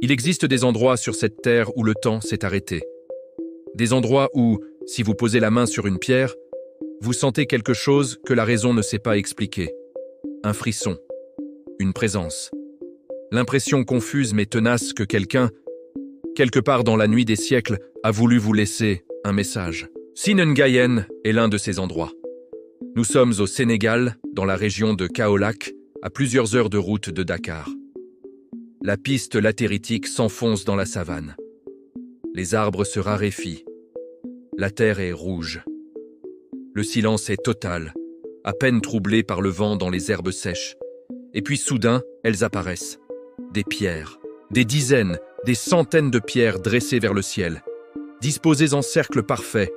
Il existe des endroits sur cette terre où le temps s'est arrêté. Des endroits où, si vous posez la main sur une pierre, vous sentez quelque chose que la raison ne sait pas expliquer. Un frisson, une présence. L'impression confuse mais tenace que quelqu'un, quelque part dans la nuit des siècles, a voulu vous laisser un message. Sinengayen est l'un de ces endroits. Nous sommes au Sénégal, dans la région de Kaolack, à plusieurs heures de route de Dakar. La piste latéritique s'enfonce dans la savane. Les arbres se raréfient. La terre est rouge. Le silence est total, à peine troublé par le vent dans les herbes sèches. Et puis soudain, elles apparaissent. Des pierres, des dizaines, des centaines de pierres dressées vers le ciel, disposées en cercle parfait,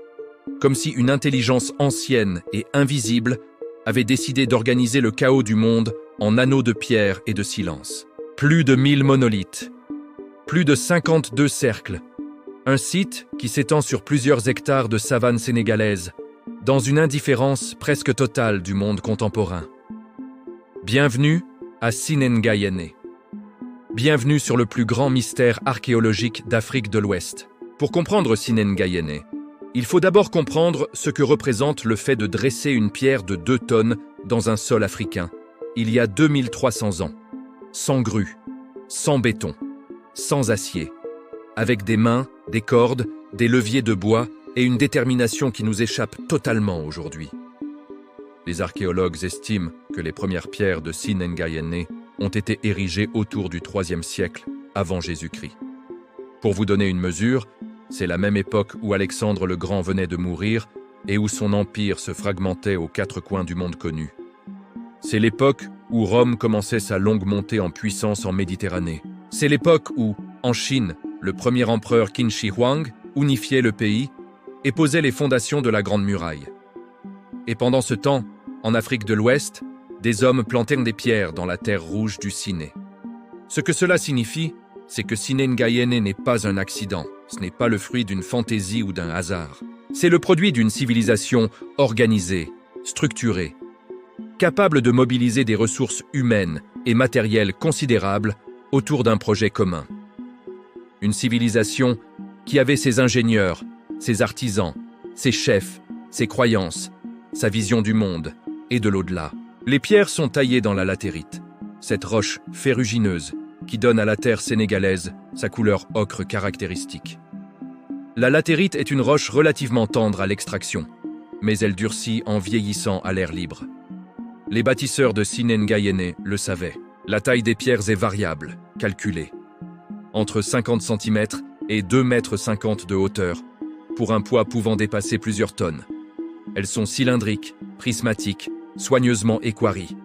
comme si une intelligence ancienne et invisible avait décidé d'organiser le chaos du monde en anneaux de pierre et de silence. Plus de 1000 monolithes, plus de 52 cercles, un site qui s'étend sur plusieurs hectares de savane sénégalaise, dans une indifférence presque totale du monde contemporain. Bienvenue à Sinengayen. Bienvenue sur le plus grand mystère archéologique d'Afrique de l'Ouest. Pour comprendre Sinengayen, il faut d'abord comprendre ce que représente le fait de dresser une pierre de 2 tonnes dans un sol africain, il y a 2300 ans. Sans grue, sans béton, sans acier, avec des mains, des cordes, des leviers de bois et une détermination qui nous échappe totalement aujourd'hui. Les archéologues estiment que les premières pierres de Sinengayen ont été érigées autour du IIIe siècle avant Jésus-Christ. Pour vous donner une mesure, c'est la même époque où Alexandre le Grand venait de mourir et où son empire se fragmentait aux 4 coins du monde connu. C'est l'époque où Rome commençait sa longue montée en puissance en Méditerranée. C'est l'époque où, en Chine, le premier empereur Qin Shi Huang unifiait le pays et posait les fondations de la Grande Muraille. Et pendant ce temps, en Afrique de l'Ouest, des hommes plantèrent des pierres dans la terre rouge du Siné. Ce que cela signifie, c'est que Sinengayen n'est pas un accident, ce n'est pas le fruit d'une fantaisie ou d'un hasard. C'est le produit d'une civilisation organisée, structurée, capable de mobiliser des ressources humaines et matérielles considérables autour d'un projet commun. Une civilisation qui avait ses ingénieurs, ses artisans, ses chefs, ses croyances, sa vision du monde et de l'au-delà. Les pierres sont taillées dans la latérite, cette roche ferrugineuse qui donne à la terre sénégalaise sa couleur ocre caractéristique. La latérite est une roche relativement tendre à l'extraction, mais elle durcit en vieillissant à l'air libre. Les bâtisseurs de Sinengayen le savaient. La taille des pierres est variable, calculée. Entre 50 cm et 2,50 m de hauteur, pour un poids pouvant dépasser plusieurs tonnes. Elles sont cylindriques, prismatiques, soigneusement équarries.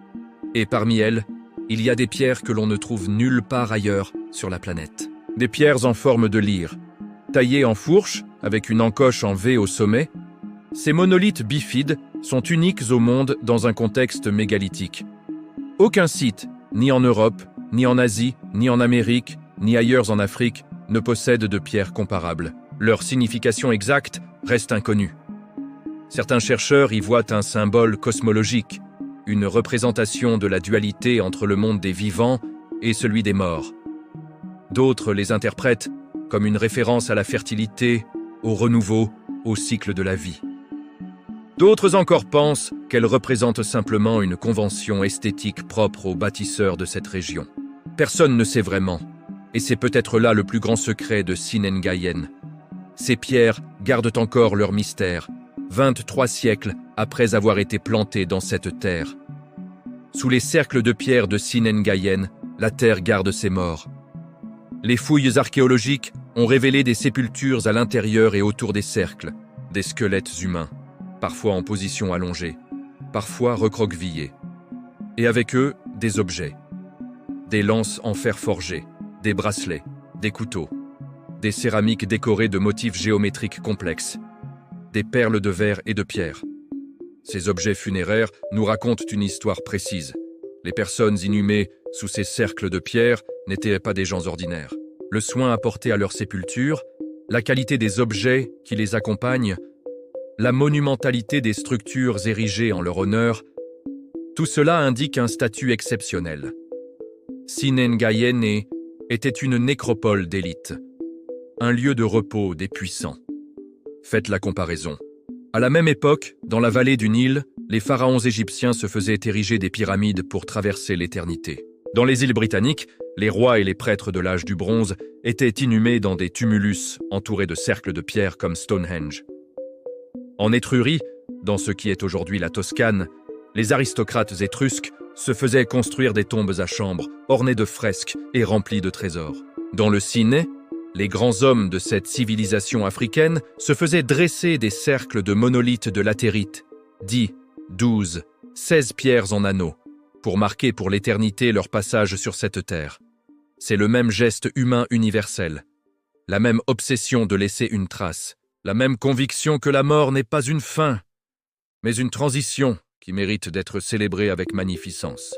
Et parmi elles, il y a des pierres que l'on ne trouve nulle part ailleurs sur la planète. Des pierres en forme de lyre, taillées en fourche avec une encoche en V au sommet. Ces monolithes bifides sont uniques au monde dans un contexte mégalithique. Aucun site, ni en Europe, ni en Asie, ni en Amérique, ni ailleurs en Afrique, ne possède de pierres comparables. Leur signification exacte reste inconnue. Certains chercheurs y voient un symbole cosmologique, une représentation de la dualité entre le monde des vivants et celui des morts. D'autres les interprètent comme une référence à la fertilité, au renouveau, au cycle de la vie. D'autres encore pensent qu'elle représente simplement une convention esthétique propre aux bâtisseurs de cette région. Personne ne sait vraiment, et c'est peut-être là le plus grand secret de Sinengayen. Ces pierres gardent encore leur mystère, 23 siècles après avoir été plantées dans cette terre. Sous les cercles de pierre de Sinengayen, la terre garde ses morts. Les fouilles archéologiques ont révélé des sépultures à l'intérieur et autour des cercles, des squelettes humains, parfois en position allongée, parfois recroquevillés. Et avec eux, des objets. Des lances en fer forgé, des bracelets, des couteaux, des céramiques décorées de motifs géométriques complexes, des perles de verre et de pierre. Ces objets funéraires nous racontent une histoire précise. Les personnes inhumées sous ces cercles de pierre n'étaient pas des gens ordinaires. Le soin apporté à leur sépulture, la qualité des objets qui les accompagnent, la monumentalité des structures érigées en leur honneur, tout cela indique un statut exceptionnel. Sinengayen est était une nécropole d'élite, un lieu de repos des puissants. Faites la comparaison. À la même époque, dans la vallée du Nil, les pharaons égyptiens se faisaient ériger des pyramides pour traverser l'éternité. Dans les îles britanniques, les rois et les prêtres de l'âge du bronze étaient inhumés dans des tumulus entourés de cercles de pierre comme Stonehenge. En Étrurie, dans ce qui est aujourd'hui la Toscane, les aristocrates étrusques se faisaient construire des tombes à chambres, ornées de fresques et remplies de trésors. Dans le Siné, les grands hommes de cette civilisation africaine se faisaient dresser des cercles de monolithes de latérite, 10, 12, 16 pierres en anneaux, pour marquer pour l'éternité leur passage sur cette terre. C'est le même geste humain universel, la même obsession de laisser une trace, la même conviction que la mort n'est pas une fin, mais une transition qui mérite d'être célébrée avec magnificence.